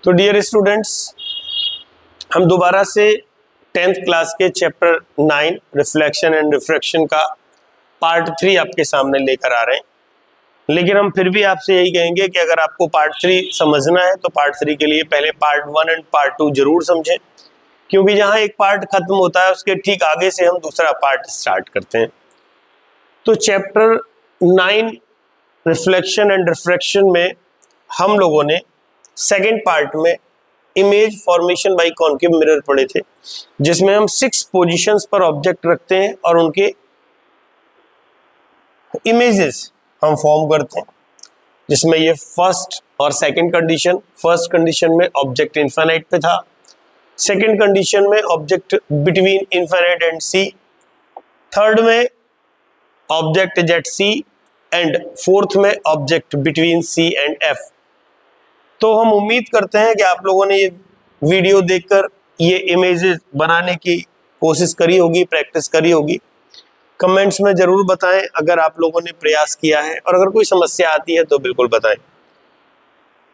तो dear students, हम दोबारा से 10th क्लास के चैप्टर 9 रिफ्लेक्शन एंड रिफ्रैक्शन का पार्ट 3 आपके सामने लेकर आ रहे हैं। लेकिन हम फिर भी आपसे यही कहेंगे कि अगर आपको पार्ट 3 समझना है तो पार्ट 3 के लिए पहले पार्ट 1 एंड पार्ट 2 जरूर समझें, क्योंकि जहां एक पार्ट खत्म होता है उसके ठीक आगे से हम दूसरा पार्ट स्टार्ट करते हैं। तो चैप्टर 9 रिफ्लेक्शन एंड रिफ्रैक्शन में हम लोगों ने सेकेंड पार्ट में image formation by concave mirror पढ़े थे, जिसमें हम 6 पोजीशंस पर ऑब्जेक्ट रखते हैं और उनके इमेजेस हम फॉर्म करते हैं, जिसमें ये फर्स्ट और सेकंड कंडीशन। फर्स्ट कंडीशन में ऑब्जेक्ट इनफाइनाइट पे था, सेकंड कंडीशन में object between infinite and C, third में object at C and fourth में object between C and F. तो हम उम्मीद करते हैं कि आप लोगों ने ये वीडियो देखकर ये इमेजेस बनाने की कोशिश करी होगी, प्रैक्टिस करी होगी। कमेंट्स में जरूर बताएं अगर आप लोगों ने प्रयास किया है, और अगर कोई समस्या आती है तो बिल्कुल बताएं।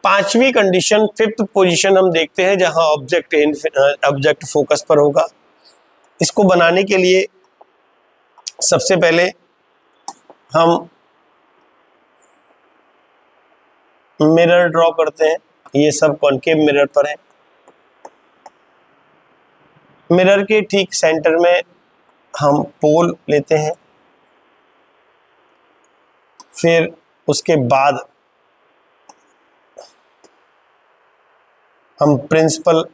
पांचवी कंडीशन, फिफ्थ पोजीशन हम देखते हैं, जहां ऑब्जेक्ट फोकस पर होगा। इसको बनाने के लिए सबसे पहले हम मिरर ड्रॉ करते हैं। ये सब कॉनकेव मिरर पर है। मिरर के ठीक सेंटर में हम पोल लेते हैं, फिर उसके बाद हम प्रिंसिपल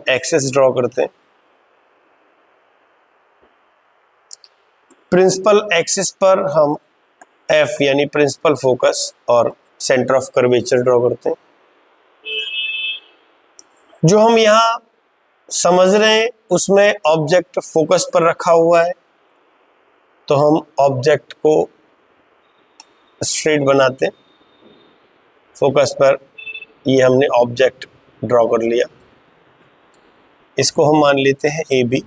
एक्सिस ड्रॉ करते हैं। प्रिंसिपल एक्सिस पर हम एफ यानी प्रिंसिपल फोकस और सेंटर ऑफ कर्वेचर ड्रॉ करते हैं। जो हम यहाँ समझ रहे हैं उसमें ऑब्जेक्ट फोकस पर रखा हुआ है, तो हम ऑब्जेक्ट को स्ट्रेट बनाते हैं। फोकस पर ये हमने ऑब्जेक्ट ड्रॉ कर लिया, इसको हम मान लेते हैं ए बी।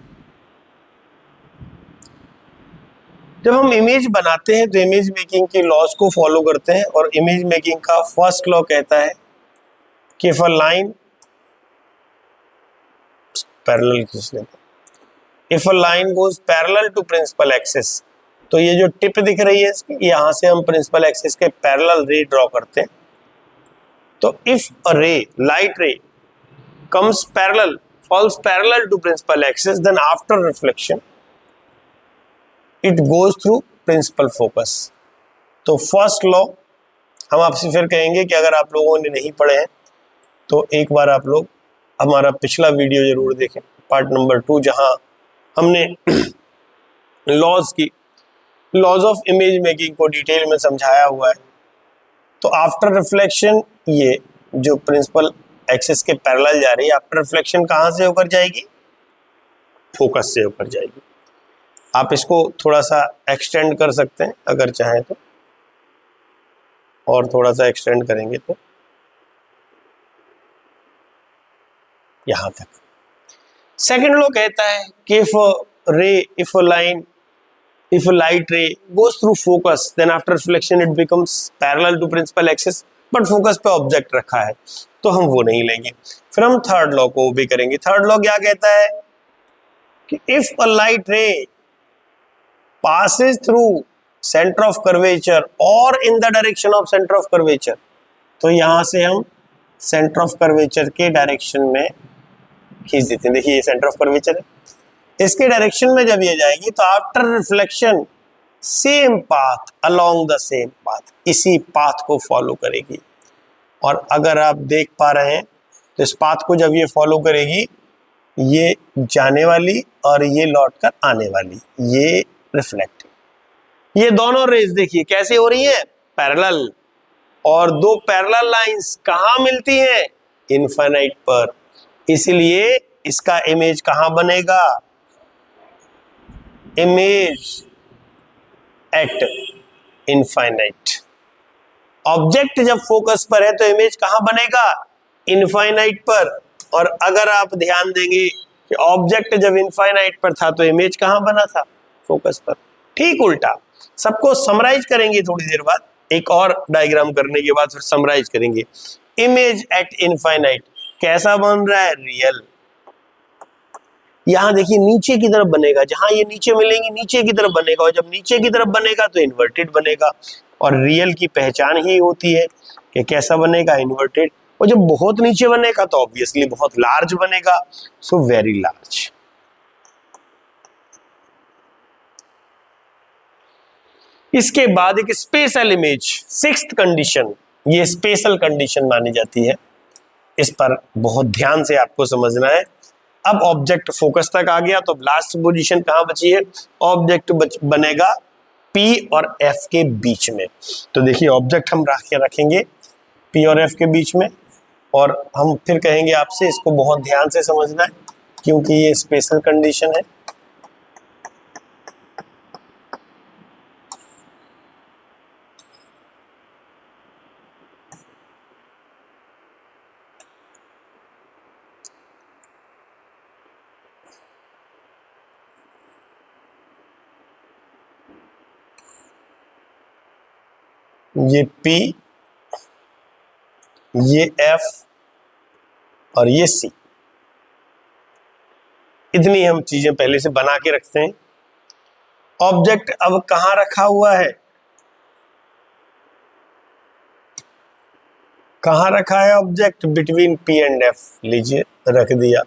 जब हम इमेज बनाते हैं तो इमेज मेकिंग के लॉज को फॉलो करते हैं, और इमेज मेकिंग का फर्स्ट लॉ कहता है कि इफ अ लाइन पैरेलल खींच लेते हैं, if a line goes parallel to principal axis, तो ये जो टिप दिख रही है इसकी, यहां से हम प्रिंसिपल एक्सिस के पैरेलल रे ड्रॉ करते हैं। तो इफ अ रे, लाइट रे comes parallel, falls parallel to principal axis, then after reflection it goes through principal focus। तो फर्स्ट लॉ हम आपसे फिर कहेंगे कि अगर आप लोगों ने नहीं पढ़े हैं तो एक बार आप लोग हमारा पिछला वीडियो जरूर देखें, पार्ट नंबर 2, जहां हमने लॉज ऑफ इमेज मेकिंग को डिटेल में समझाया हुआ है। तो आफ्टर रिफ्लेक्शन ये जो प्रिंसिपल एक्सिस के पैरेलल जा रही है, आफ्टर रिफ्लेक्शन कहां से होकर जाएगी? फोकस से होकर जाएगी। आप इसको थोड़ा सा एक्सटेंड कर सकते हैं अगर चाहें तो, और थोड़ा सा एक्सटेंड करेंगे तो यहां तक। सेकंड लॉ कहता है कि if a light ray goes through focus, then after reflection it becomes parallel to principal axis, but focus पे ऑब्जेक्ट रखा है तो हम वो नहीं लेंगे। फिर हम थर्ड लॉ को भी करेंगे। थर्ड लॉ क्या कहता है कि इफ अ लाइट रे passes through center of curvature or in the direction of center of curvature, तो यहां से हम सेंटर ऑफ कर्वेचर के डायरेक्शन में खींच देते हैं। देखिए ये सेंटर ऑफ कर्वेचर है, इसके डायरेक्शन में जब ये जाएगी तो after reflection same path along the same path, इसी पाथ को फॉलो करेगी। और अगर आप देख पा रहे हैं तो इस पाथ को जब ये फॉलो करेगी, ये जाने वाली और ये लौट कर आने वाली, ये रिफ्लेक्टिंग। ये दोनों रेज देखिए कैसे हो रही है? पैरेलल। और दो पैरेलल लाइंस कहां मिलती हैं? इनफाइनाइट पर। इसलिए इसका इमेज कहां बनेगा? Image at infinite. ऑब्जेक्ट जब फोकस पर है तो इमेज कहां बनेगा? इनफाइनाइट पर। और अगर आप ध्यान देंगे कि ऑब्जेक्ट जब इनफाइनाइट पर था तो इमेज कहां बना था? फोकस पर। ठीक उल्टा। सबको समराइज करेंगे थोड़ी देर बाद। एक और डायग्राम करने के बाद फिर समराइज करेंगे। इमेज एट इनफाइनाइट कैसा बन रहा है? रियल। यहां देखिए नीचे की तरफ बनेगा, जहां ये नीचे मिलेंगे नीचे की तरफ बनेगा, और जब नीचे की तरफ बनेगा तो इन्वर्टेड बनेगा। और रियल की पहचान ही होती है कि कैसा बनेगा? इन्वर्टेड। और जब बहुत नीचे बनेगा तो ऑब्वियसली बहुत लार्ज बनेगा, सो वेरी लार्ज। इसके बाद एक स्पेशल इमेज, सिक्स्थ कंडीशन, ये स्पेशल कंडीशन मानी जाती है, इस पर बहुत ध्यान से आपको समझना है। अब ऑब्जेक्ट फोकस तक आ गया तो लास्ट पोजीशन कहां बची है? ऑब्जेक्ट बनेगा P और F के बीच में। तो देखिए ऑब्जेक्ट हम रखेंगे P और F के बीच में, और हम फिर कहेंगे आपसे इसको बहुत ध्यान से समझना है क्योंकि ये स्पेशल कंडीशन है। ये P, ये F और ये C, इतनी हम चीजें पहले से बना के रखते हैं। ऑब्जेक्ट अब कहां रखा हुआ है? कहां रखा है object? Between P and F। लीजिए रख दिया,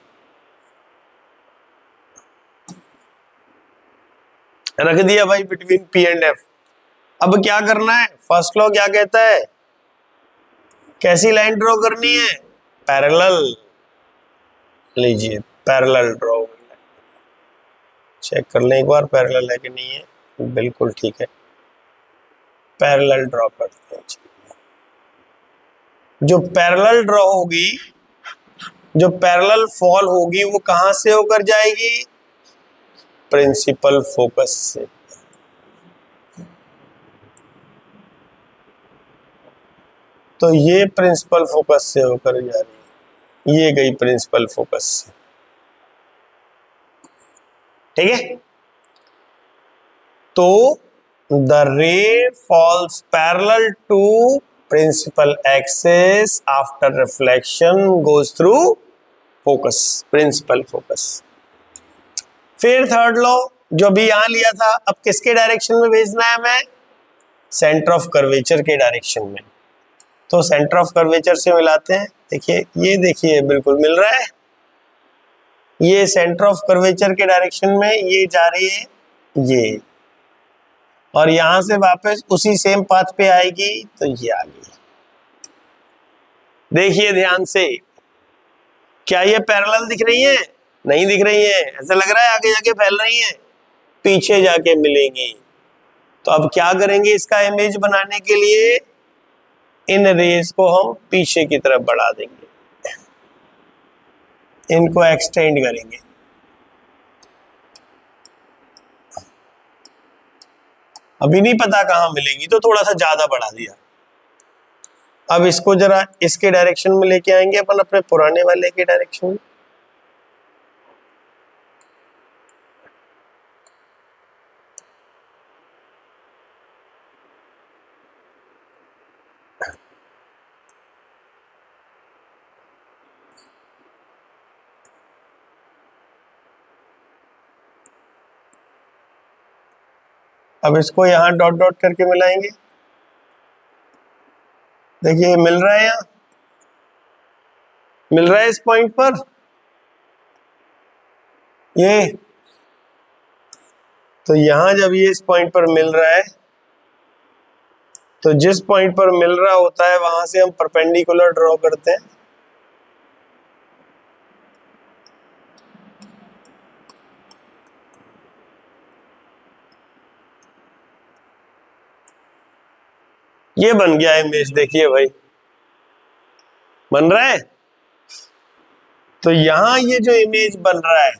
रख दिया भाई बिटवीन P एंड F। अब क्या करना है? फर्स्ट लॉ क्या कहता है? कैसी लाइन ड्रॉ करनी है? पैरेलल। लीजिए पैरेलल ड्रॉ, चेक कर लें एक बार पैरेलल है कि नहीं है। बिल्कुल ठीक है, पैरेलल ड्रॉ करते हैं। जो पैरेलल ड्रॉ होगी, जो पैरेलल फॉल होगी वो कहां से होकर जाएगी? प्रिंसिपल फोकस से। तो ये प्रिंसिपल फोकस से होकर जा रही है, ये गई प्रिंसिपल फोकस से। ठीक है, तो the ray falls parallel to principal axis after reflection goes through focus, principal focus. फिर थर्ड लॉ जो भी यहां लिया था, अब किसके डायरेक्शन में भेजना है हमें? सेंटर ऑफ कर्वेचर के डायरेक्शन में। तो सेंटर ऑफ कर्वेचर से मिलाते हैं। देखिए ये देखिए बिल्कुल मिल रहा है, ये सेंटर ऑफ कर्वेचर के डायरेक्शन में ये जा रही है ये, और यहां से वापस उसी सेम पाथ पे आएगी तो ये आ गई। देखिए ध्यान से, क्या ये पैरेलल दिख रही है? नहीं दिख रही है, ऐसा लग रहा है आगे जाके फैल रही है, पीछे जाके मिलेंगी। तो अब क्या करेंगे इसका इमेज बनाने के लिए? इन रेस को हम पीछे की तरफ बढ़ा देंगे, इनको एक्सटेंड करेंगे। अभी नहीं पता कहां मिलेंगी तो थोड़ा सा ज्यादा बढ़ा दिया। अब इसको जरा इसके डायरेक्शन में लेके आएंगे अपन, अपने पुराने वाले के डायरेक्शन में। अब इसको यहां डॉट डॉट करके मिलाएंगे। देखिए मिल रहा है, यहां मिल रहा है इस पॉइंट पर ये। तो यहां जब ये इस पॉइंट पर मिल रहा है, तो जिस पॉइंट पर मिल रहा होता है वहां से हम परपेंडिकुलर ड्रॉ करते हैं। ये बन गया इमेज, देखिए भाई बन रहा है। तो यहां ये जो इमेज बन रहा है,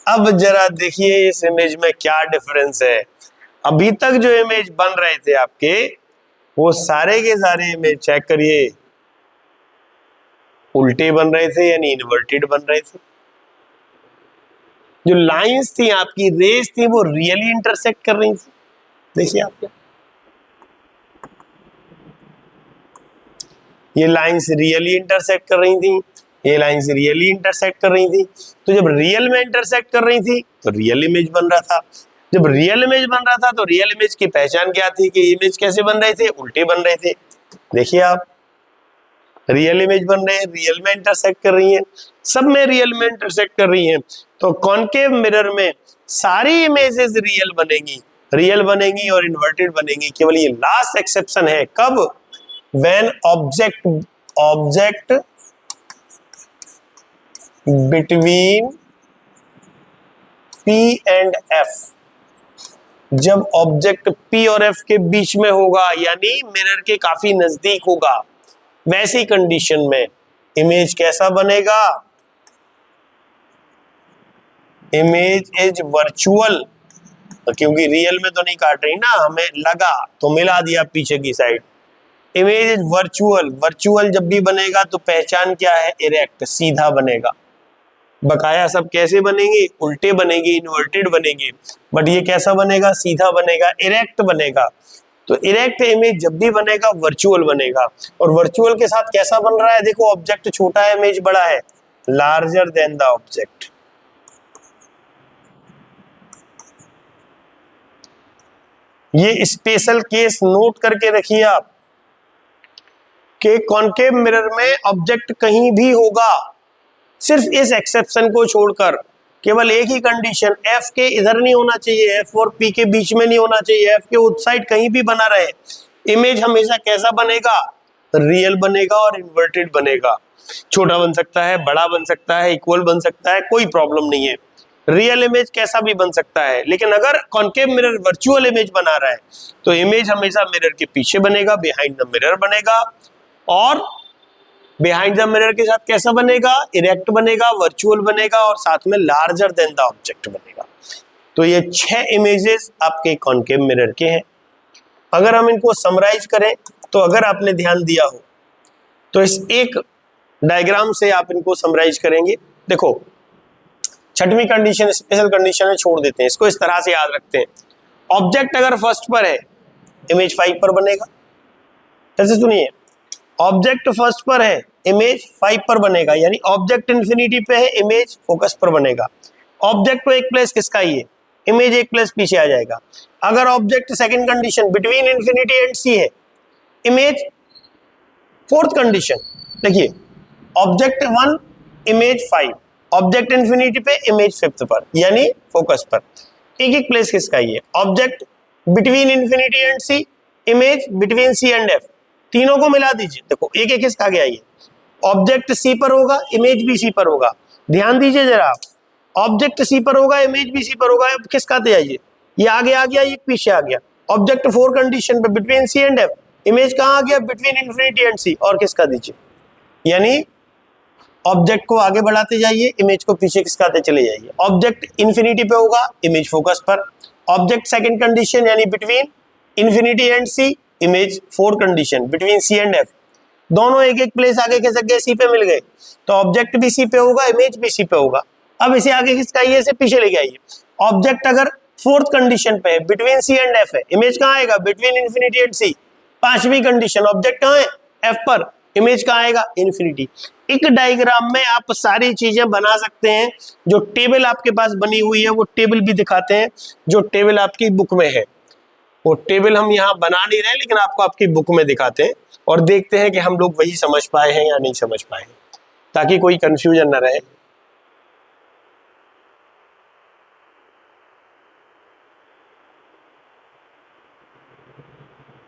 अब जरा देखिए इस इमेज में क्या डिफरेंस है। अभी तक जो इमेज बन रहे थे आपके, वो सारे के सारे इमेज चेक करिए उल्टे बन रहे थे, यानी इन्वर्टेड बन रहे थे। जो लाइंस थी आपकी, रेस थी, वो रियली इंटरसेक्ट कर रही थी। देखिए आप, ये लाइंस रियली इंटरसेक्ट कर रही थी, ये लाइंस रियली इंटरसेक्ट कर रही थी। तो जब रियल में इंटरसेक्ट कर रही थी तो रियल इमेज बन रहा था। जब रियल इमेज बन रहा था तो रियल इमेज की पहचान क्या थी कि इमेज कैसे बन रहे थे, उल्टे बन रहे थे। देखिए आप, रियल इमेज बन रहे हैं, रियल में इंटरसेक्ट कर रही हैं, सब में रियल में इंटरसेक्ट कर रही हैं। तो कॉन्केव मिरर में सारी इमेजेस रियल बनेंगी और इन्वर्टेड बनेंगी। केवल ये लास्ट एक्सेप्शन है, कब? When object between P and F, जब ऑब्जेक्ट P और F के बीच में होगा, यानी मिरर के काफी नजदीक होगा, वैसी कंडीशन में इमेज कैसा बनेगा? इमेज इज वर्चुअल, क्योंकि रियल में तो नहीं काट रही ना, हमें लगा तो मिला दिया पीछे की side. Image is virtual, virtual जब भी बनेगा तो पहचान क्या है? इरेक्ट, सीधा बनेगा। बकाया सब कैसे बनेंगे? उल्टे बनेंगे, इन्वर्टेड बनेंगे, बट ये कैसा बनेगा? सीधा बनेगा, इरेक्ट बनेगा। तो इरेक्ट इमेज जब भी बनेगा वर्चुअल बनेगा। और वर्चुअल के साथ कैसा बन रहा है? देखो, ऑब्जेक्ट छोटा है, इमेज बड़ा है, लार्जर देन द ऑब्जेक्ट। ये स्पेशल केस नोट करके रखिए आप कि कॉन्केव मिरर में ऑब्जेक्ट कहीं भी होगा, सिर्फ इस एक्सेप्शन को छोड़कर, केवल एक ही कंडीशन, F के इधर नहीं होना चाहिए, F और P के बीच में नहीं होना चाहिए, F के उस साइड कहीं भी बना रहे। इमेज हमेशा कैसा बनेगा? रियल बनेगा और इन्वर्टेड बनेगा। छोटा बन सकता है, बड़ा बन सकता है, इक्वल बन सकता है, कोई प्रॉब्लम नहीं है। रियल इमेज कैसा भी बन सकता है, लेकिन अगर कॉन्केव मिरर वर्चुअल इमेज बना रहा है तो इमेज हमेशा मिरर के पीछे बनेगा, बिहाइंड द मिरर बनेगा। और बिहाइंड द मिरर के साथ कैसा बनेगा? इरेक्ट बनेगा, वर्चुअल बनेगा और साथ में लार्जर देन द ऑब्जेक्ट बनेगा। तो ये 6 इमेजेस आपके कॉन्केव मिरर के हैं। अगर हम इनको समराइज करें तो अगर आपने ध्यान दिया हो तो इस एक डायग्राम से आप इनको समराइज करेंगे। देखो, छठवीं कंडीशन स्पेशल कंडीशन है, छोड़ देते हैं इसको, इस तरह से याद रखते हैं। ऑब्जेक्ट अगर फर्स्ट पर है, इमेज 5 पर बनेगा। कैसे? सुनिए, ऑब्जेक्ट फर्स्ट पर है, इमेज 5 पर बनेगा, यानी ऑब्जेक्ट इंफिनिटी पे है, इमेज फोकस पर बनेगा। ऑब्जेक्ट को एक प्लेस किसका ही है, इमेज एक प्लेस पीछे आ जाएगा। अगर object second condition between infinity and C है, इमेज फोर्थ कंडीशन। देखिए, ऑब्जेक्ट 1 इमेज 5, ऑब्जेक्ट इंफिनिटी पे, इमेज फिफ्थ पर, यानी फोकस पर। एक एक प्लेस किसका ही है? Object between infinity and C, image between C and F, तीनों को मिला दीजिए। देखो, एक एक किसका गया? ये ऑब्जेक्ट सी पर होगा, इमेज भी सी पर होगा। ध्यान दीजिए जरा, ऑब्जेक्ट सी पर होगा, इमेज भी सी पर होगा, किसका दे आइए? ये आगे आ गया, ये पीछे आ गया। ऑब्जेक्ट 4 कंडीशन पे between C and F, image कहाँ आ गया? बिटवीन इंफिनिटी एंड सी, और किसका दीजिए? यानी ऑब्जेक्ट को आगे बढ़ाते जाइए, इमेज को पीछे खिसकाते चले जाइए। ऑब्जेक्ट इंफिनिटी पे होगा, इमेज फोकस पर। ऑब्जेक्ट सेकंड कंडीशन यानी between infinity and C, image 4 condition between C and F, दोनों एक एक प्लेस आगे खिसक गए, सी पे मिल गए, तो ऑब्जेक्ट भी सी पे होगा, इमेज भी सी पे होगा। अब इसे आगे खिसकाइए, इसे पीछे लेके आइए। ऑब्जेक्ट अगर फोर्थ कंडीशन पे है, बिटवीन सी एंड एफ है, इमेज कहाँ आएगा? बिटवीन इंफिनिटी एंड सी। पांचवी कंडीशन, ऑब्जेक्ट कहाँ है? एफ पर, इमेज कहाँ आएगा? इंफिनिटी। एक डायग्राम में आप सारी चीजें बना सकते हैं। जो टेबल आपके पास बनी हुई है वो टेबल भी दिखाते हैं, जो टेबल आपकी बुक में है। वो टेबल हम यहाँ बना नहीं रहे, लेकिन आपको आपकी बुक में दिखाते हैं और देखते हैं कि हम लोग वही समझ पाए हैं या नहीं समझ पाए हैं, ताकि कोई कंफ्यूजन ना रहे।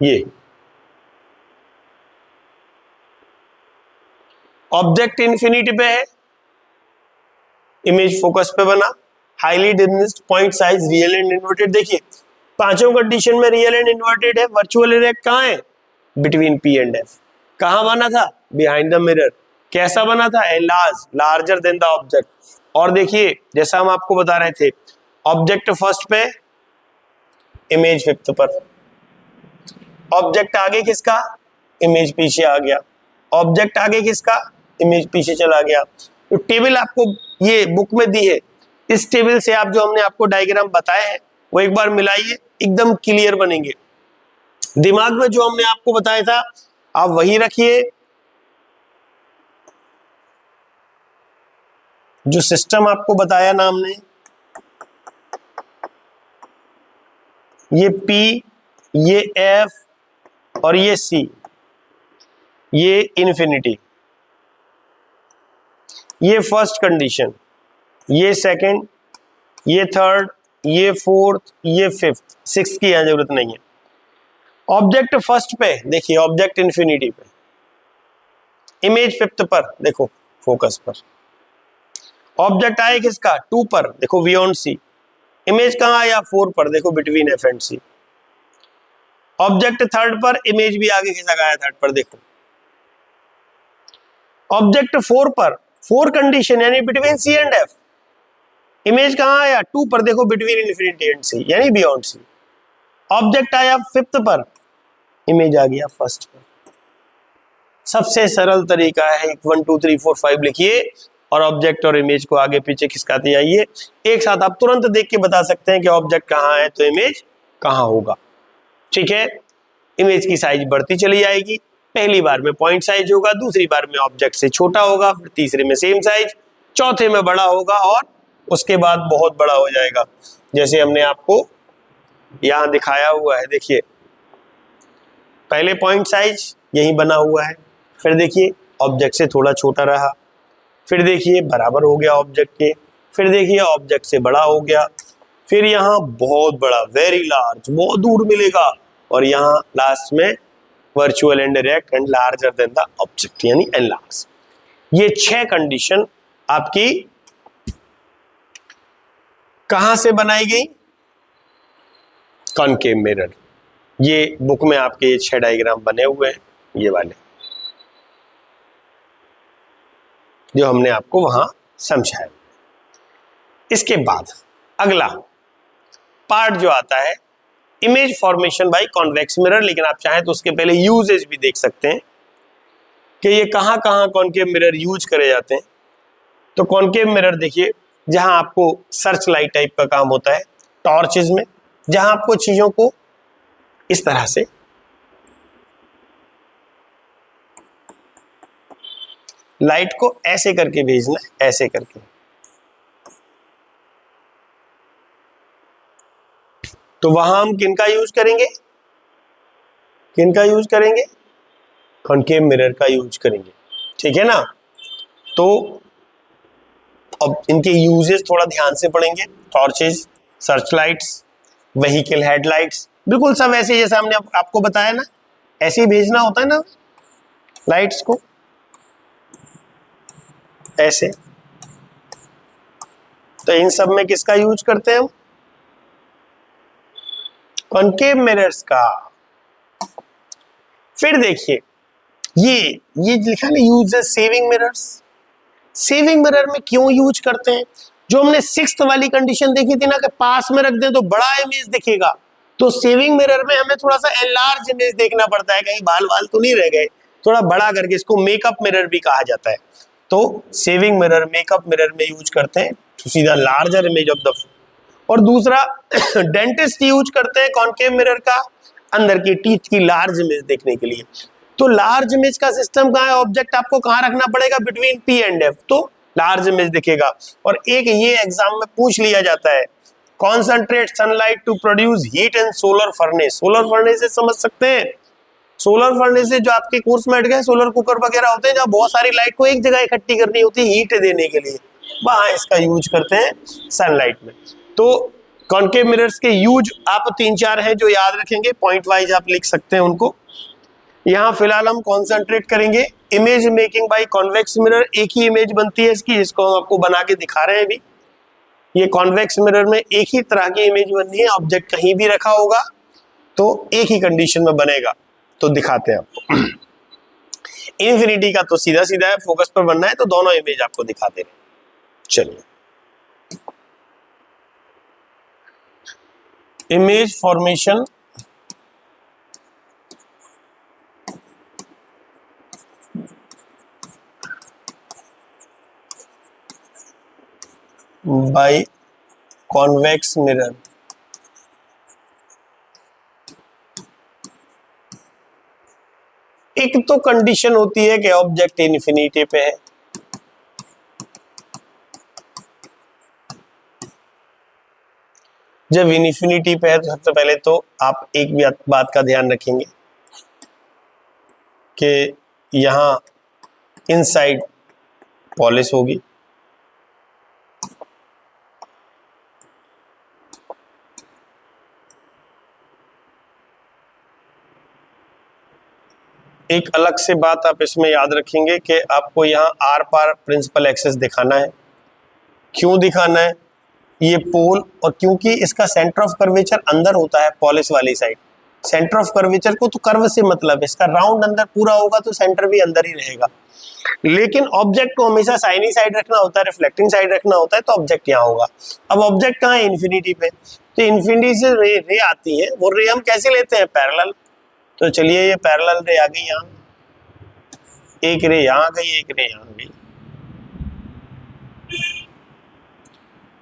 ये ऑब्जेक्ट इंफिनिटी पे है, इमेज फोकस पे बना, highly diminished point size, real and inverted. देखिए, पांचों कंडीशन में रियल एंड इन्वर्टेड है। वर्चुअल इरेक्ट कहाँ है? Between P and F. कहाँ बना था? Behind the mirror. कैसा बना था? Enlarge, larger than the object. और देखिए, जैसा हम आपको बता रहे थे, ऑब्जेक्ट फर्स्ट पे, इमेज फिफ्थ पर। ऑब्जेक्ट आगे किसका? इमेज पीछे आ गया। ऑब्जेक्ट आगे किसका? इमेज पीछे चला गया। तो टेबल आपको ये बुक में दी है, इस टेबल से आप जो हमने आपको डायग्राम बताए हैं वो एक बार मिलाइए, एकदम क्लियर बनेंगे। दिमाग में जो हमने आपको बताया था आप वही रखिए, जो सिस्टम आपको बताया नाम ने, ये P, ये F और ये C, ये इन्फिनिटी, ये फर्स्ट कंडीशन, ये सेकंड, ये थर्ड, ये फोर्थ, ये फिफ्थ, सिक्स की यहां जरूरत नहीं है। ऑब्जेक्ट फर्स्ट पे देखिए, ऑब्जेक्ट इन्फिनिटी पे, इमेज फिफ्थ पर देखो फोकस पर, ऑब्जेक्ट आए किसका 2 पर देखो बियॉन्ड सी, इमेज कहां आया 4 पर देखो between F and C, object third पर, इमेज भी आगे खिसक आया थर्ड पर देखो, ऑब्जेक्ट 4 पर, 4 कंडीशन यानी between C and F, image कहां आया 2 पर देखो बिटवीन इन्फिनिटी एंड सी यानी बियॉन्ड सी, ऑब्जेक्ट आया फिफ्थ पर, इमेज आ गया फर्स्ट पर। सबसे सरल तरीका है 1 2 3 4 5 लिखिए और ऑब्जेक्ट और इमेज को आगे पीछे खिसकाते जाइए, एक साथ आप तुरंत देख के बता सकते हैं कि ऑब्जेक्ट कहां है तो इमेज कहां होगा। ठीक है, इमेज की साइज बढ़ती चली जाएगी, पहली बार में पॉइंट साइज होगा, दूसरी बार में ऑब्जेक्ट से छोटा होगा, फिर तीसरे में सेम साइज, चौथे में बड़ा होगा और उसके बाद बहुत बड़ा हो जाएगा, जैसे हमने आपको यहां दिखाया हुआ है। देखिए पहले पॉइंट साइज यही बना हुआ है, फिर देखिए ऑब्जेक्ट से थोड़ा छोटा रहा, फिर देखिए बराबर हो गया ऑब्जेक्ट के, फिर देखिए ऑब्जेक्ट से बड़ा हो गया, फिर यहाँ बहुत बड़ा वेरी लार्ज बहुत दूर मिलेगा, और यहाँ लास्ट में virtual and direct and larger than the object यानी एनलार्ज। ये 6 कंडीशन आपकी कहां से बनाई गई, कॉनकेव मिरर। ये बुक में आपके ये 6 डायग्राम बने हुए हैं, ये वाले जो हमने आपको वहां समझाया। इसके बाद अगला पार्ट जो आता है image formation by convex mirror, लेकिन आप चाहें तो उसके पहले यूजेज भी देख सकते हैं कि ये कहां कहां कॉनकेव मिरर यूज करे जाते हैं। तो कॉनकेव मिरर देखिए, जहां आपको सर्च लाइट टाइप का काम होता है, टॉर्चेज में, जहां आपको चीजों को इस तरह से लाइट को ऐसे करके भेजना है, ऐसे करके, तो वहां हम किनका यूज करेंगे, किनका यूज करेंगे, कॉनकेव मिरर का यूज करेंगे। ठीक है ना, तो अब इनके यूजेस थोड़ा ध्यान से पढ़ेंगे। Torches, search lights, vehicle headlights, बिल्कुल सब ऐसे जैसे हमने आपको बताया ना, ऐसे ही भेजना होता है ना लाइट्स को, ऐसे। तो इन सब में किसका यूज करते हैं हम, कॉनकेव मिरर्स का। फिर देखिए ये लिखा ना uses saving mirrors, saving mirror में क्यों यूज करते हैं, जो हमने 6th वाली कंडीशन देखी थी ना कि पास में रख दें तो बड़ा इमेज दिखेगा, तो सेविंग मिरर में हमें थोड़ा सा एनलार्ज इमेज देखना पड़ता है, कहीं बाल बाल तो नहीं रह गए, थोड़ा बड़ा करके, इसको मेकअप मिरर भी कहा जाता है। तो सेविंग मिरर मेकअप मिरर में यूज करते हैं to see the larger image of the, और दूसरा डेंटिस्ट यूज करते हैं कॉनकेव मिरर का अंदर की टीथ की लार्ज इमेज देखने के लिए। तो लार्ज इमेज का सिस्टम कहाँ है, ऑब्जेक्ट आपको कहाँ रखना पड़ेगा, बिटवीन पी एंड एफ, तो लार्ज इमेज दिखेगा। और एक ये एग्जाम में पूछ लिया जाता है, concentrate sunlight to produce heat in solar furnace. Solar furnace समझ सकते हैं, सोलर फर्नेस जो आपके कोर्स में हट गए, सोलर कुकर वगैरह होते हैं, जहाँ बहुत सारी लाइट को एक जगह इकट्ठी करनी होती है हीट देने के लिए, वहां इसका यूज करते हैं सनलाइट में। तो कॉनकेव मिरर्स के यूज आप 3-4 हैं जो याद रखेंगे, पॉइंट वाइज आप लिख सकते हैं उनको। यहाँ फिलहाल हम कॉन्सेंट्रेट करेंगे image making by convex mirror. एक ही इमेज बनती है इसकी, जिसको हम आपको बना के दिखा रहे हैं अभी। ये कॉन्वेक्स मिरर में एक ही तरह की इमेज बननी है, ऑब्जेक्ट कहीं भी रखा होगा तो एक ही कंडीशन में बनेगा। तो दिखाते हैं आपको। इन्फिनिटी का तो सीधा सीधा है, फोकस पर बनना है तो दोनों इमेज आपको दिखाते हैं। चलिए, image formation by convex mirror. एक तो कंडीशन होती है कि ऑब्जेक्ट इन्फिनिटी पे है, जब इन्फिनिटी पे है तो सबसे पहले तो आप एक भी बात का ध्यान रखेंगे कि यहाँ इनसाइड पॉलिश होगी, एक अलग से बात आप इसमें याद रखेंगे कि आपको यहाँ आर पार प्रिंसिपल एक्सेस दिखाना है। क्यों दिखाना है? ये पोल, और क्योंकि इसका सेंटर ऑफ कर्वेचर अंदर होता है पॉलिश वाली साइड। सेंटर ऑफ कर्वेचर को तो कर्व से मतलब है, इसका राउंड अंदर पूरा होगा तो सेंटर भी अंदर ही रहेगा। लेकिन ऑब्जेक्ट को हमेशा साइनी साइड रखना होता है, रिफ्लेक्टिंग साइड रखना होता है, तो ऑब्जेक्ट यहाँ होगा। अब ऑब्जेक्ट कहाँ है? इन्फिनिटी पे। तो इन्फिनिटी से रे आती है, वो रे हम कैसे लेते हैं? पैरेलल। तो चलिए ये पैरेलल रे आ गई, यहाँ एक रे यहाँ गई, एक रे यहाँ गई।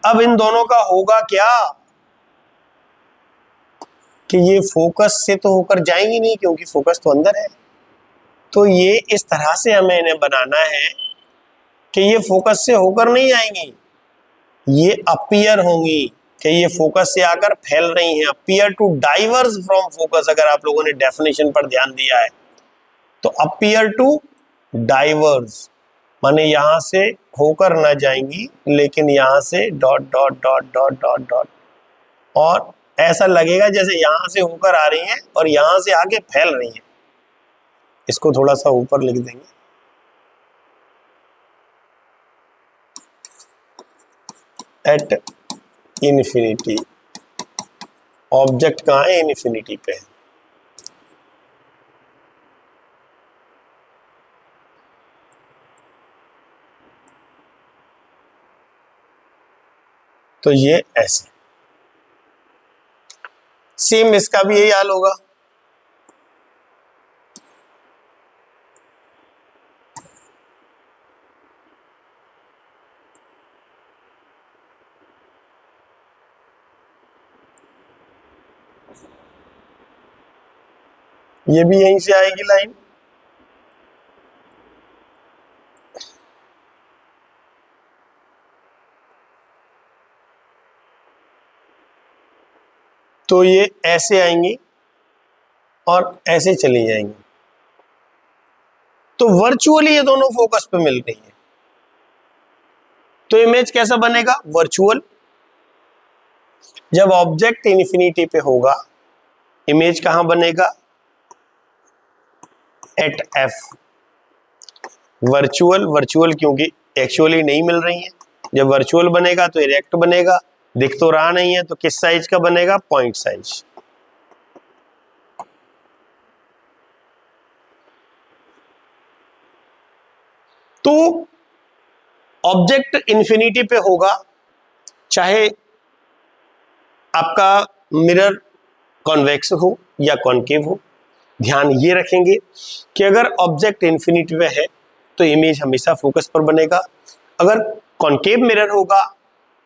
अब इन दोनों का होगा क्या कि ये फोकस से तो होकर जाएंगी नहीं, क्योंकि फोकस तो अंदर है। तो ये इस तरह से हमें इन्हें बनाना है कि ये फोकस से होकर नहीं आएंगी, ये अपीयर होंगी, कि ये फोकस से आकर फैल रही हैं। Appear to diverse from focus, अगर आप लोगों ने डेफिनेशन पर ध्यान दिया है तो अपीयर टू डाइवर्स माने यहां से होकर ना जाएंगी, लेकिन यहां से dot dot dot dot dot dot, और ऐसा लगेगा जैसे यहां से होकर आ रही हैं और यहां से आके फैल रही हैं। इसको थोड़ा सा ऊपर लिख देंगे, एट इन्फिनिटी। ऑब्जेक्ट कहाँ है? इन्फिनिटी पे है। तो ये ऐसे, सेम इसका भी यही हाल होगा। ये भी यहीं से आएगी लाइन, तो ये ऐसे आएंगी और ऐसे चली जाएंगी। तो वर्चुअली ये दोनों फोकस पे मिल रही है। तो इमेज कैसा बनेगा? वर्चुअल। जब ऑब्जेक्ट इन्फिनिटी पे होगा, इमेज कहां बनेगा? At F. वर्चुअल, वर्चुअल क्योंकि एक्चुअली नहीं मिल रही है। जब वर्चुअल बनेगा तो इरेक्ट बनेगा, दिख तो रहा नहीं है, तो किस साइज का बनेगा? Point size. तो ऑब्जेक्ट इन्फिनिटी पे होगा, चाहे आपका मिरर कॉन्वेक्स हो या कॉनकेव हो। ध्यान ये रखेंगे कि अगर ऑब्जेक्ट इन्फिनिटी पे है तो इमेज हमेशा फोकस पर बनेगा। अगर कॉनकेव मिरर होगा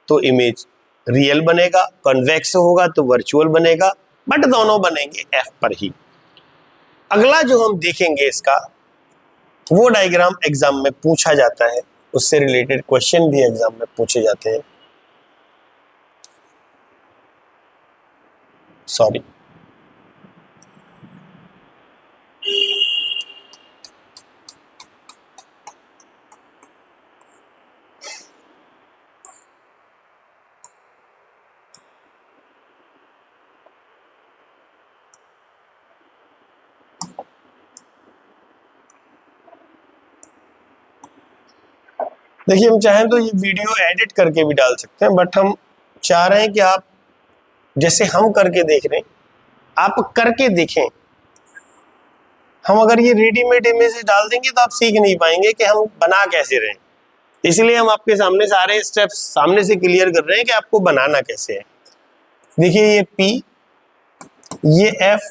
तो इमेज रियल बनेगा, कॉन्वेक्स होगा तो वर्चुअल बनेगा, बट दोनों बनेंगे एफ पर ही। अगला जो हम देखेंगे इसका, वो डायग्राम एग्जाम में पूछा जाता है, उससे रिलेटेड क्वेश्चन भी एग्जाम में पूछे जाते हैं। सॉरी, देखिए हम चाहें तो ये वीडियो एडिट करके भी डाल सकते हैं, बट हम चाह रहे हैं कि आप जैसे हम करके देख रहे हैं आप करके देखें। हम अगर ये रेडीमेड इमेज डाल देंगे तो आप सीख नहीं पाएंगे कि हम बना कैसे रहे हैं। इसलिए हम आपके सामने सारे स्टेप्स सामने से क्लियर कर रहे हैं कि आपको बनाना कैसे है। देखिए ये P, ये F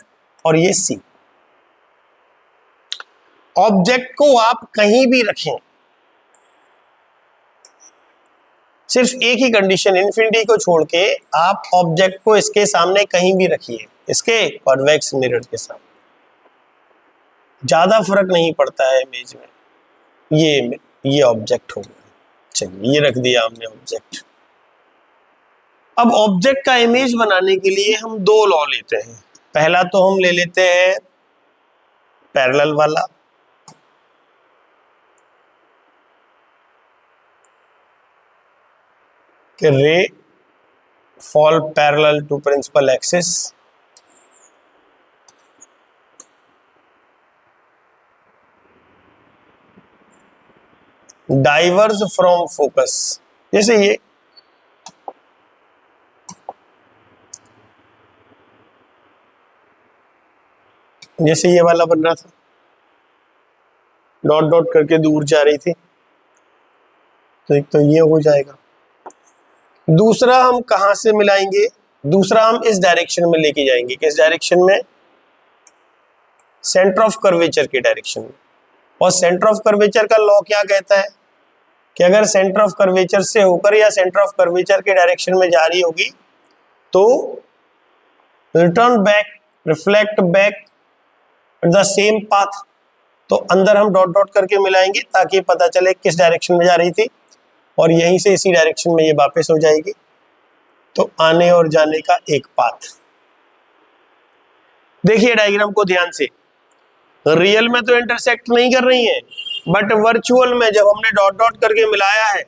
और ये C। ऑब्जेक्ट को आप कहीं भी रखें, सिर्फ एक ही कंडीशन, इन्फिनिटी को छोड़ के आप ऑब्जेक्ट को इसके सामने कहीं भी रखिए, इसके कॉन्वेक्स मिरर के सामने, ज्यादा फर्क नहीं पड़ता है इमेज में। ये ऑब्जेक्ट हो गया। चलिए ये रख दिया हमने ऑब्जेक्ट। अब ऑब्जेक्ट का इमेज बनाने के लिए हम दो लॉ लेते हैं। पहला तो हम ले लेते हैं पैरेलल वाला, कि रे fall parallel to principal axis, diverge from focus। जैसे ये वाला बन रहा था, डॉट डॉट करके दूर जा रही थी, तो एक तो ये हो जाएगा। दूसरा हम कहां से मिलाएंगे? दूसरा हम इस डायरेक्शन में लेके जाएंगे। किस डायरेक्शन में? सेंटर ऑफ कर्वेचर के डायरेक्शन में। और सेंटर ऑफ कर्वेचर का लॉ क्या कहता है कि अगर सेंटर ऑफ कर्वेचर से होकर या सेंटर ऑफ कर्वेचर के डायरेक्शन में जा रही होगी तो return back, reflect back the same path. तो अंदर हम डॉट डॉट करके मिलाएंगे ताकि पता चले किस डायरेक्शन में जा रही थी, और यहीं से इसी डायरेक्शन में ये वापस हो जाएगी। तो आने और जाने का एक पाथ। देखिए डायग्राम को ध्यान से, रियल में तो इंटरसेक्ट नहीं कर रही है, बट वर्चुअल में जब हमने डॉट डॉट करके मिलाया है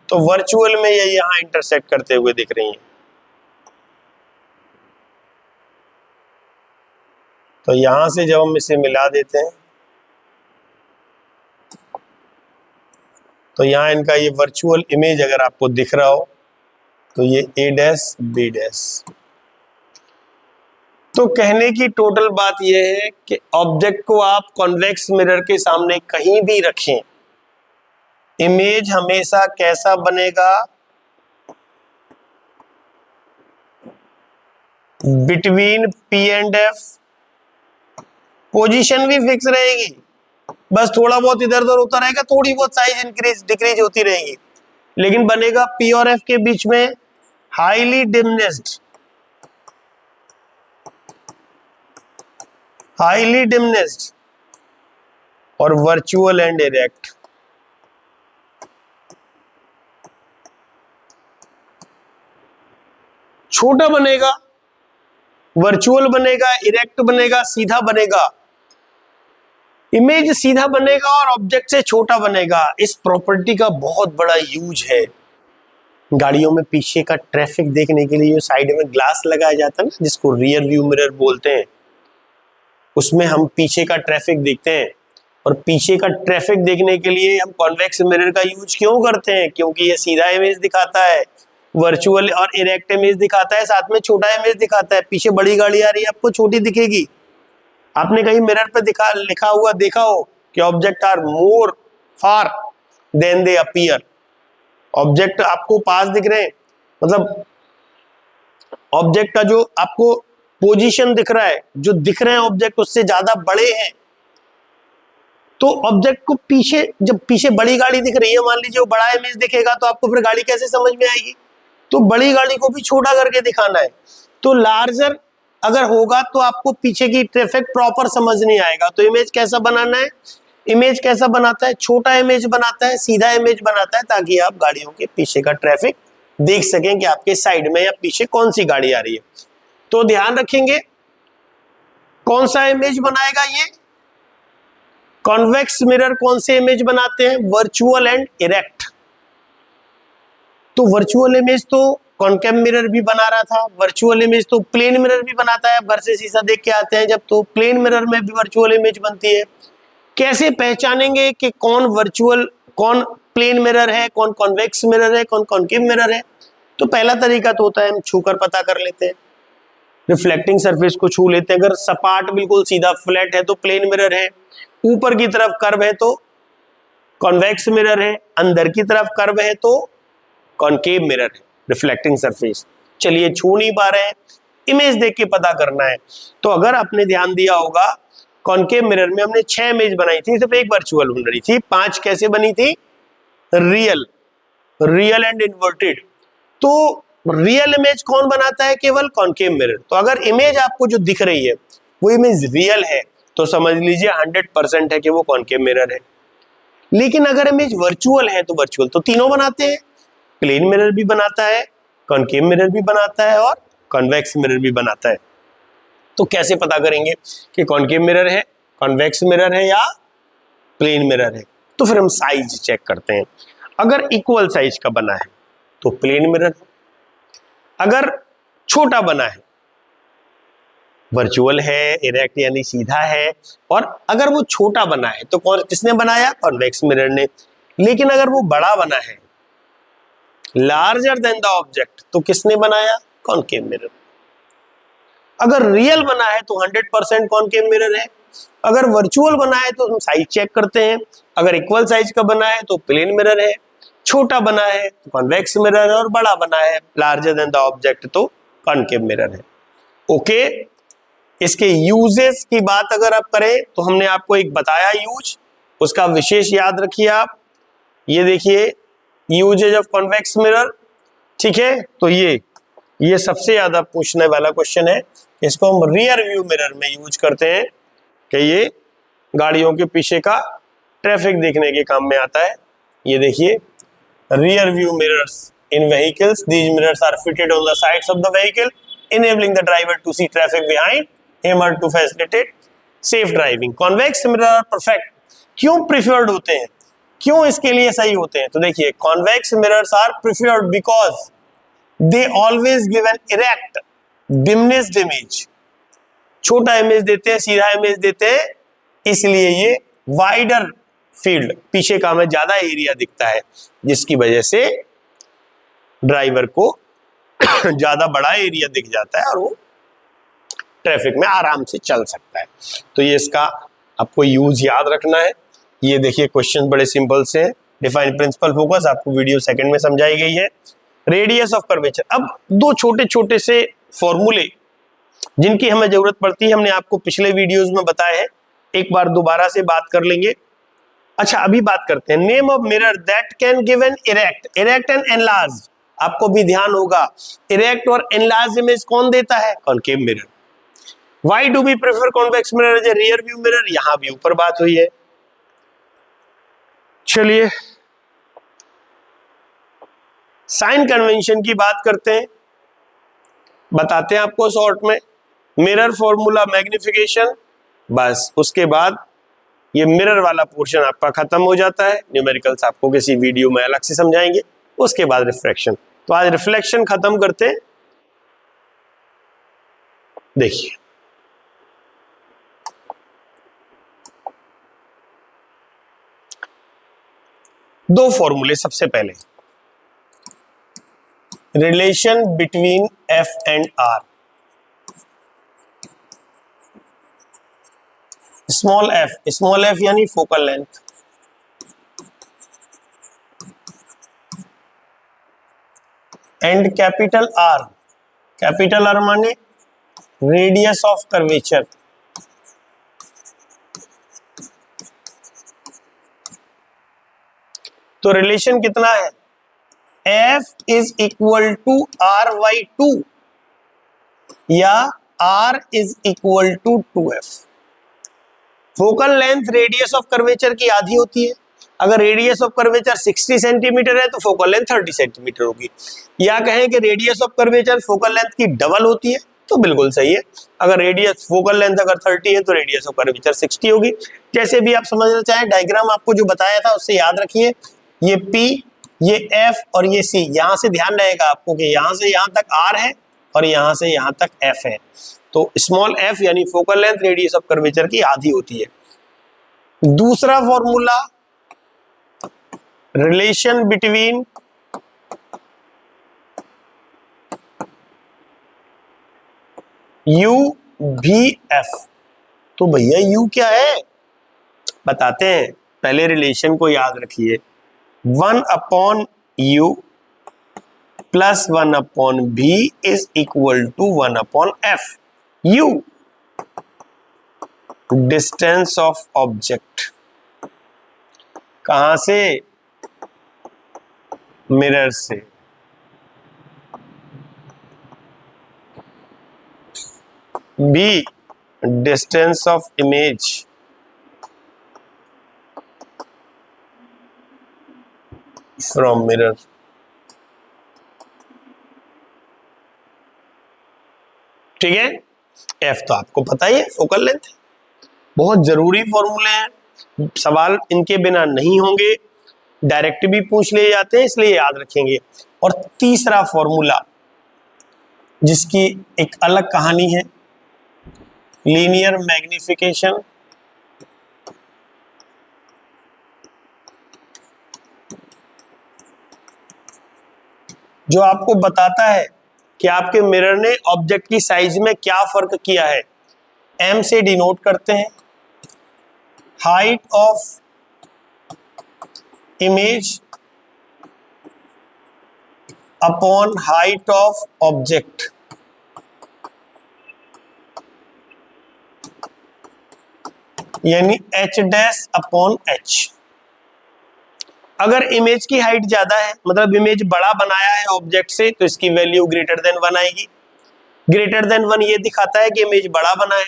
तो वर्चुअल में ये यहां इंटरसेक्ट करते हुए दिख रही हैं। तो यहां से जब हम इसे मिला देते हैं तो यहां इनका ये वर्चुअल इमेज अगर आपको दिख रहा हो तो ये ए डैश बी डैश। तो कहने की टोटल बात यह है कि ऑब्जेक्ट को आप कॉन्वेक्स मिरर के सामने कहीं भी रखें, इमेज हमेशा कैसा बनेगा? Between P and F. Position भी फिक्स रहेगी, बस थोड़ा बहुत इधर उधर होता रहेगा, थोड़ी बहुत साइज इंक्रीज डिक्रीज होती रहेगी, लेकिन बनेगा पी और एफ के बीच में हाईली डिमनेस्ड और वर्चुअल एंड इरेक्ट। छोटा बनेगा, वर्चुअल बनेगा, इरेक्ट बनेगा, सीधा बनेगा। इमेज सीधा बनेगा और ऑब्जेक्ट से छोटा बनेगा। इस प्रॉपर्टी का बहुत बड़ा यूज है। गाड़ियों में पीछे का ट्रैफिक देखने के लिए जो साइड में ग्लास लगाया जाता है ना, जिसको रियर व्यू मिरर बोलते हैं, उसमें हम पीछे का ट्रैफिक देखते हैं। और पीछे का ट्रैफिक देखने के लिए हम कॉन्वेक्स मिरर का यूज क्यों करते हैं? क्योंकि ये सीधा इमेज दिखाता है, वर्चुअल और इरेक्ट इमेज दिखाता है, साथ में छोटा इमेज दिखाता है। पीछे बड़ी गाड़ी आ रही है, आपको छोटी दिखेगी। आपने कहीं मिरर पे लिखा हुआ देखा हो कि object are more far than they appear. Object आपको पास दिख रहे हैं, मतलब ऑब्जेक्ट का जो आपको पोजीशन दिख रहा है, जो दिख रहे हैं ऑब्जेक्ट उससे ज्यादा बड़े हैं। तो ऑब्जेक्ट को पीछे, जब पीछे बड़ी गाड़ी दिख रही है, मान लीजिए वो बड़ा इमेज दिखेगा, तो आपको फिर गाड़ी कैसे समझ में आएगी? तो बड़ी गाड़ी को भी छोटा करके दिखाना है। तो लार्जर अगर होगा तो आपको पीछे की ट्रैफिक प्रॉपर समझ नहीं आएगा। तो इमेज कैसा बनाना है? इमेज कैसा बनाता है? छोटा इमेज बनाता है, सीधा इमेज बनाता है, ताकि आप गाड़ियों के पीछे का ट्रैफिक देख सकें कि आपके साइड में या पीछे कौन सी गाड़ी आ रही है। तो ध्यान रखेंगे, कौन सा इमेज बनाएगा ये? कॉन्वेक्स मिरर कौन से इमेज बनाते हैं? Virtual and erect. तो वर्चुअल इमेज तो कॉनकेव मिरर भी बना रहा था, वर्चुअल इमेज तो प्लेन मिरर भी बनाता है। बर से शीशा देख के आते हैं जब, तो प्लेन मिरर में भी वर्चुअल इमेज बनती है। कैसे पहचानेंगे कि कौन वर्चुअल, कौन प्लेन मिरर है, कौन कॉन्वेक्स मिरर है, कौन कॉनकेव मिरर है? तो पहला तरीका तो होता है हम छूकर पता कर लेते हैं। रिफ्लेक्टिंग सरफेस को छू लेते हैं। अगर सपाट बिल्कुल सीधा फ्लैट है तो प्लेन मिरर है, ऊपर की तरफ कर्व है तो कॉन्वेक्स मिरर है, अंदर की तरफ कर्व है तो कॉनकेव मिरर है, रिफ्लेक्टिंग सरफेस। चलिए, छू नहीं पा रहे हैं, इमेज देख के पता करना है। तो अगर आपने ध्यान दिया होगा, कॉनकेव मिरर में हमने 6 इमेज बनाई थी, सिर्फ एक वर्चुअल बन रही थी। 5 कैसे बनी थी? Real and inverted. तो रियल इमेज कौन बनाता है? केवल कॉनकेव मिरर। तो अगर इमेज आपको जो दिख रही है वो इमेज रियल है तो समझ लीजिए 100% है कि वो कॉनकेव मिरर है। लेकिन अगर इमेज वर्चुअल है तो वर्चुअल तो तीनों बनाते हैं, प्लेन मिरर भी बनाता है, कॉनकेव मिरर भी बनाता है और कॉन्वेक्स मिरर भी बनाता है। तो कैसे पता करेंगे कि कॉनकेव मिरर है, कॉन्वेक्स मिरर है या प्लेन मिरर है? तो फिर हम साइज चेक करते हैं। अगर इक्वल साइज का बना है तो प्लेन मिरर है, अगर छोटा बना है, वर्चुअल है, इरेक्ट यानी सीधा है, और अगर वो छोटा बना है तो कौन किसने बनाया? कॉन्वेक्स मिरर ने। लेकिन अगर वो बड़ा बना है, लार्जर देन द ऑब्जेक्ट, तो किसने बनाया? Concave mirror. अगर रियल बना है तो 100% कॉनकेव मिरर है, अगर वर्चुअल बना है तो हम साइज चेक करते हैं, अगर इक्वल साइज का बना है तो प्लेन मिरर है, छोटा बना है तो कॉन्वेक्स मिरर है, और बड़ा बना है लार्जर देन द ऑब्जेक्ट तो कॉनकेव मिरर है। ओके, इसके यूजेस की बात अगर आप करें तो हमने आपको एक बताया यूज, उसका विशेष याद रखिए आप। ये देखिए यूजेज ऑफ कॉन्वेक्स मिरर, ठीक है। तो ये सबसे ज्यादा पूछने वाला क्वेश्चन है। इसको हम रियर व्यू मिरर में यूज करते हैं कि ये गाड़ियों के पीछे का ट्रैफिक देखने के काम में आता है। ये देखिए rear view mirrors in vehicles, these mirrors are fitted on the sides of the vehicle enabling the driver to see traffic behind him or to facilitate safe driving. convex mirror are perfect, क्यों preferred होते हैं, क्यों इसके लिए सही होते हैं? तो देखिए convex mirrors are preferred because they always give an erect diminished image, छोटा इमेज देते हैं, सीधा इमेज देते हैं, इसलिए ये वाइडर फील्ड, पीछे का हमें ज्यादा एरिया दिखता है, जिसकी वजह से ड्राइवर को ज्यादा बड़ा एरिया दिख जाता है और वो ट्रैफिक में आराम से चल सकता है। तो ये इसका आपको यूज याद रखना है। ये देखिए क्वेश्चन बड़े सिंपल से हैं। डिफाइन प्रिंसिपल फोकस आपको वीडियो सेकंड में समझाई गई है। रेडियस ऑफ कर्वेचर, अब दो छोटे छोटे से फॉर्मूले जिनकी हमें जरूरत पड़ती है, हमने आपको पिछले वीडियोस में बताए हैं, एक बार दोबारा से बात कर लेंगे। अच्छा, अभी बात करते हैं name of mirror that can give an erect and enlarge. आपको भी ध्यान होगा इरेक्ट और एनलार्ज इमेज कौन देता है? Concave mirror. Why do we prefer convex mirror as a rear view mirror? यहां भी ऊपर बात हुई है। चलिए साइन कन्वेंशन की बात करते हैं, बताते हैं आपको शॉर्ट में। मिरर फॉर्मूला मैग्निफिकेशन, बस उसके बाद ये मिरर वाला पोर्शन आपका खत्म हो जाता है। न्यूमेरिकल्स आपको किसी वीडियो में अलग से समझाएंगे। उसके बाद रिफ्लेक्शन। तो आज रिफ्लेक्शन खत्म करते हैं। देखिए दो फॉर्मूले, सबसे पहले relation between F and R. Small F यानी focal length, and capital R माने रेडियस ऑफ कर्वेचर। तो रिलेशन कितना है? F is equal to R/2 या R is equal to 2F। Focal length radius of curvature की आधी होती है। अगर रेडियस ऑफ कर्वेचर 60 सेंटीमीटर है तो फोकल लेंथ 30 सेंटीमीटर होगी। या कहें कि radius of curvature focal length की डबल होती है तो बिल्कुल सही है। अगर रेडियस फोकल लेंथ अगर 30 है तो रेडियस ऑफ कर्वेचर 60 होगी। जैसे भी आप समझना चाहें, डायग्राम आपको जो बताया था उससे याद रखिए, ये P, ये F और ये C। यहां से ध्यान रहेगा आपको कि यहां से यहां तक R है और यहां से यहां तक F है। तो स्मॉल f यानी focal length radius of curvature की आधी होती है। दूसरा formula relation between U V F। तो भैया U क्या है बताते हैं, पहले रिलेशन को याद रखिए। 1/U plus 1/V is equal to 1/F। U distance of object, कहां से? मिरर से। B distance of image from mirror. ठीक है, एफ तो आपको पता ही है फोकल लेंथ। बहुत जरूरी फॉर्मूले हैं, सवाल इनके बिना नहीं होंगे, डायरेक्ट भी पूछ लिए जाते हैं, इसलिए याद रखेंगे। और तीसरा फॉर्मूला जिसकी एक अलग कहानी है, लीनियर मैग्निफिकेशन। जो आपको बताता है कि आपके मिरर ने ऑब्जेक्ट की साइज में क्या फर्क किया है। एम से डिनोट करते हैं height of image upon height of object. यानी एच डैश अपॉन एच। अगर इमेज की हाइट ज्यादा है, मतलब इमेज बड़ा बनाया है ऑब्जेक्ट से, तो इसकी वैल्यू ग्रेटर देन 1 आएगी। ग्रेटर देन 1 ये दिखाता है कि इमेज बड़ा बना है।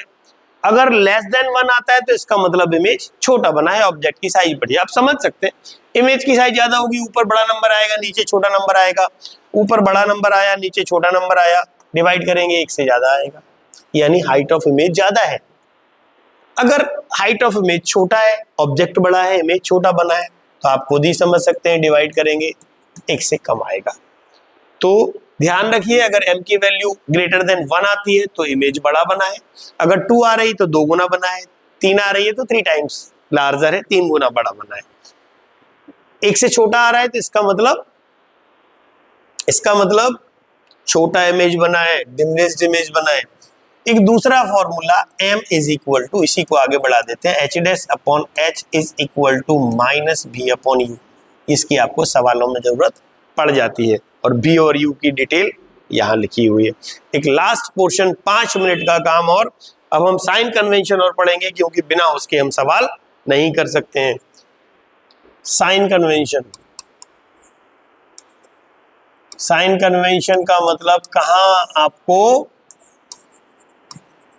अगर लेस देन 1 आता है तो इसका मतलब इमेज छोटा बना है, ऑब्जेक्ट की साइज बढ़ी। आप समझ सकते हैं, इमेज की साइज ज्यादा होगी, ऊपर बड़ा नंबर आएगा, नीचे छोटा नंबर आएगा। ऊपर बड़ा नंबर आया, नीचे छोटा नंबर आया, डिवाइड करेंगे 1 से ज्यादा आएगा, यानी हाइट ऑफ इमेज ज्यादा है। अगर हाइट ऑफ इमेज छोटा है, ऑब्जेक्ट बड़ा है, इमेज छोटा बना है, तो आप खुद ही समझ सकते हैं, डिवाइड करेंगे 1 से कम आएगा। तो ध्यान रखिए, अगर m की वैल्यू ग्रेटर देन 1 आती है तो इमेज बड़ा बना है, अगर 2 आ रही तो 2 गुना बना है, 3 आ रही है तो 3 टाइम्स लार्जर है, 3 गुना बड़ा बना है। 1 से छोटा आ रहा है तो इसका मतलब छोटा इमेज बना है, डिमिनिश्ड इमेज बना है। एक दूसरा formula m is equal to, इसी को आगे बढ़ा देते हैं, H dash upon H is equal to minus B upon U. इसकी आपको सवालों में जरूरत पड़ जाती है, और बी और यू की डिटेल यहाँ लिखी हुई है। एक लास्ट पोर्शन 5 मिनट का काम, और अब हम साइन कन्वेंशन और पढ़ेंगे, क्योंकि बिना उसके हम सवाल नहीं कर सकते हैं। साइन कन्वेंशन, साइन कन्वेंशन का मतलब कहाँ आपको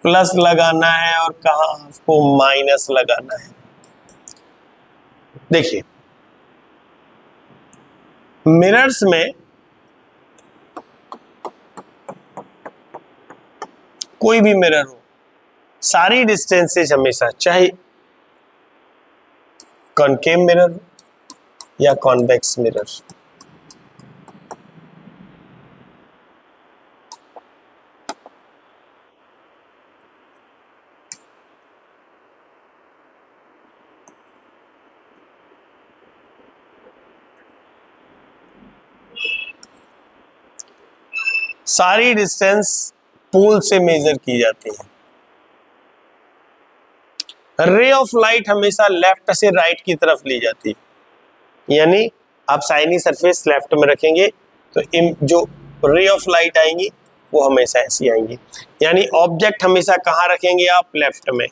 प्लस लगाना है और कहाँ आपको माइनस लगाना है। देखिए, मिरर्स में कोई भी मिरर हो, सारी डिस्टेंसेज हमेशा, चाहे कॉनकेव मिरर या कॉन्वेक्स मिरर, सारी डिस्टेंस पोल से मेजर की जाती है। रे ऑफ लाइट हमेशा लेफ्ट से राइट की तरफ ली जाती है, यानी आप साइनी सरफेस लेफ्ट में रखेंगे तो जो रे ऑफ लाइट आएंगी वो हमेशा ऐसी आएंगी। यानी ऑब्जेक्ट हमेशा कहाँ रखेंगे आप? लेफ्ट में।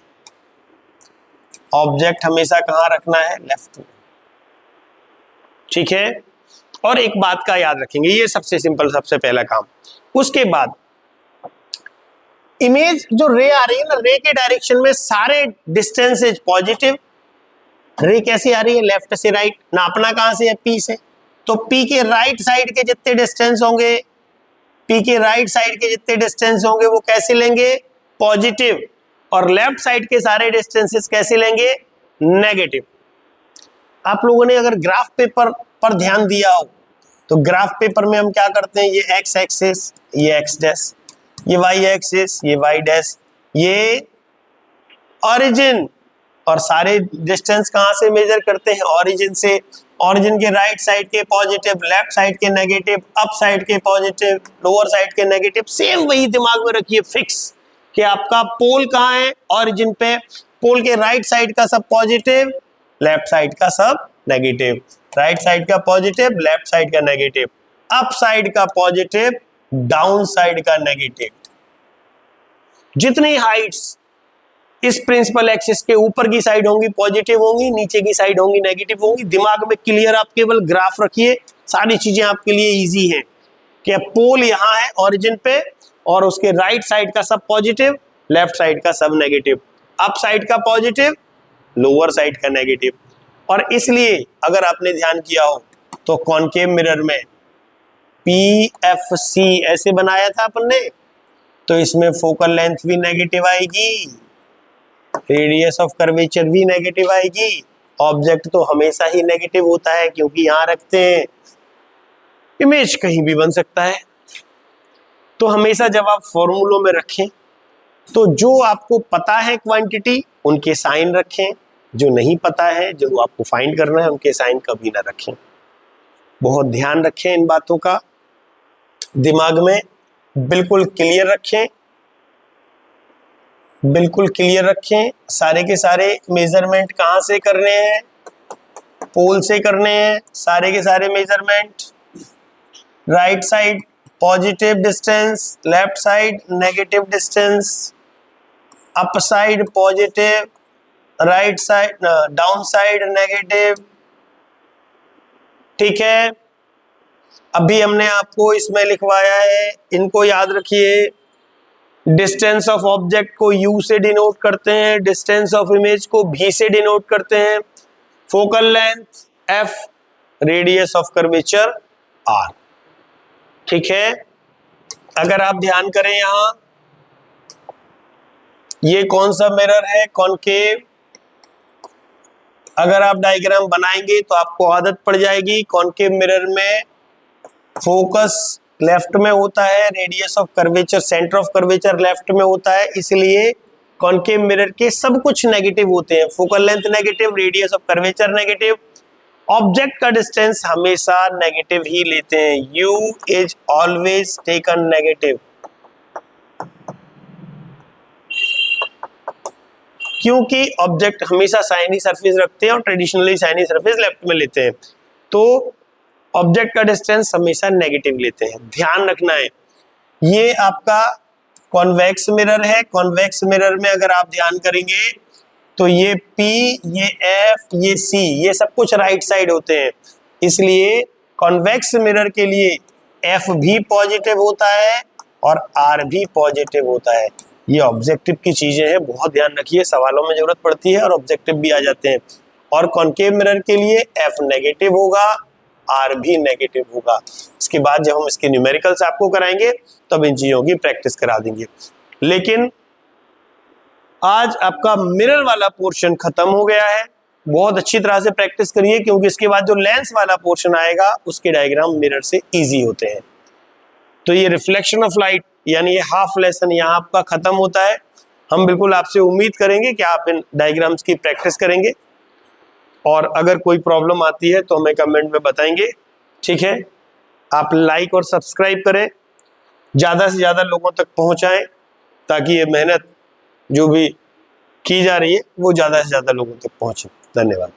ऑब्जेक्ट हमेशा कहाँ रखना है? लेफ्ट में। ठीक है, और एक बात का याद रखेंगे, ये सबसे सिंपल, सबसे पहला काम। उसके बाद इमेज जो रे आ रही है ना, रे के डायरेक्शन में सारे डिस्टेंसेज पॉजिटिव। रे कैसे आ रही है? लेफ्ट से राइट। नापना कहां से है? पी से। तो पी के राइट साइड के जितने डिस्टेंस होंगे, पी के राइट साइड के जितने डिस्टेंस होंगे वो कैसे लेंगे? पॉजिटिव। और लेफ्ट साइड के सारे डिस्टेंसेस कैसे लेंगे? नेगेटिव। आप लोगों ने अगर ग्राफ पेपर पर ध्यान दिया हो तो ग्राफ पेपर में हम क्या करते हैं, ये एक्स एक्सिस, ये एक्स डैश, ये वाई एक्सिस, ये वाई डैश, ये ऑरिजिन, और सारे डिस्टेंस कहां से मेजर करते हैं? ऑरिजिन से। ऑरिजिन के राइट साइड के पॉजिटिव, लेफ्ट साइड के नेगेटिव, अप साइड के पॉजिटिव, लोअर साइड के नेगेटिव। सेम वही दिमाग में रखिए फिक्स कि आपका पोल कहाँ है? ऑरिजिन पे। पोल के राइट साइड का सब पॉजिटिव, लेफ्ट साइड का सब नेगेटिव। राइट साइड का पॉजिटिव, लेफ्ट साइड का नेगेटिव, अप साइड का पॉजिटिव, डाउन साइड का नेगेटिव। जितनी हाइट्स इस प्रिंसिपल एक्सिस के ऊपर की साइड होंगी पॉजिटिव होंगी, नीचे की साइड होंगी नेगेटिव होंगी। दिमाग में क्लियर, आप केवल ग्राफ रखिए, सारी चीजें आपके लिए इजी हैं कि पोल यहाँ है ऑरिजिन पे, और उसके राइट साइड का सब पॉजिटिव, लेफ्ट साइड का सब नेगेटिव, अप साइड का पॉजिटिव, लोअर साइड का नेगेटिव। और इसलिए अगर आपने ध्यान किया हो तो कॉनकेव मिरर में PFC ऐसे बनाया था अपन ने, तो इसमें फोकल लेंथ भी नेगेटिव आएगी, रेडियस ऑफ कर्वेचर भी नेगेटिव आएगी। ऑब्जेक्ट तो हमेशा ही नेगेटिव होता है क्योंकि यहां रखते हैं, इमेज कहीं भी बन सकता है। तो हमेशा जब आप फॉर्मूलों में रखें तो जो आपको पता है क्वांटिटी उनके साइन रखें, जो नहीं पता है, जो आपको फाइंड करना है, उनके साइन कभी ना रखें। बहुत ध्यान रखें इन बातों का, दिमाग में बिल्कुल क्लियर रखें, बिल्कुल क्लियर रखें। सारे के सारे मेजरमेंट कहां से करने हैं? पोल से करने हैं सारे के सारे measurement. Right side positive distance, left side negative distance, up side positive, right side down side negative. ठीक है, अभी हमने आपको इसमें लिखवाया है, इनको याद रखिए। डिस्टेंस ऑफ ऑब्जेक्ट को U से डिनोट करते हैं, डिस्टेंस ऑफ इमेज को V से डिनोट करते हैं, focal length F, radius of curvature R। ठीक है, अगर आप ध्यान करें यहां ये कौन सा मिरर है? कॉनकेव। अगर आप डायग्राम बनाएंगे तो आपको आदत पड़ जाएगी, कॉनकेव मिरर में फोकस लेफ्ट में होता है, radius of curvature, centre of curvature left में होता है, इसलिए कॉनकेव मिरर के सब कुछ नेगेटिव होते हैं। Focal length negative, radius of curvature negative, object का डिस्टेंस हमेशा नेगेटिव ही लेते हैं। U is always taken negative, क्योंकि ऑब्जेक्ट हमेशा शाइनी सरफेस रखते हैं और ट्रेडिशनली शाइनी सरफेस लेफ्ट में लेते हैं, तो ऑब्जेक्ट का डिस्टेंस हमेशा नेगेटिव लेते हैं। ध्यान रखना है। ये आपका कॉन्वेक्स मिरर है, कॉन्वेक्स मिरर में अगर आप ध्यान करेंगे तो ये P, ये F, ये C, ये सब कुछ राइट साइड होते हैं, इसलिए कॉन्वेक्स मिरर के लिए F भी पॉजिटिव होता है और R भी पॉजिटिव होता है। ये ऑब्जेक्टिव की चीजें हैं, बहुत ध्यान रखिए, सवालों में जरूरत पड़ती है और ऑब्जेक्टिव भी आ जाते हैं। और कॉनकेव मिरर के लिए F नेगेटिव होगा, R भी नेगेटिव होगा। इसके बाद जब हम इसके न्यूमेरिकल्स आपको कराएंगे तब इन चीजों की प्रैक्टिस करा देंगे। लेकिन आज आपका मिरर वाला पोर्शन खत्म हो गया है, बहुत अच्छी तरह से प्रैक्टिस करिए, क्योंकि इसके बाद जो लेंस वाला पोर्शन आएगा उसके डायग्राम मिरर से इजी होते हैं। तो ये रिफ्लेक्शन ऑफ लाइट यानी ये हाफ लेसन यहाँ आपका खत्म होता है। हम बिल्कुल आपसे उम्मीद करेंगे कि आप इन डायग्राम्स की प्रैक्टिस करेंगे, और अगर कोई प्रॉब्लम आती है तो हमें कमेंट में बताएंगे। ठीक है, आप लाइक और सब्सक्राइब करें, ज़्यादा से ज़्यादा लोगों तक पहुँचाएं, ताकि ये मेहनत जो भी की जा रही है वो ज़्यादा से ज़्यादा लोगों तक पहुँचे। धन्यवाद।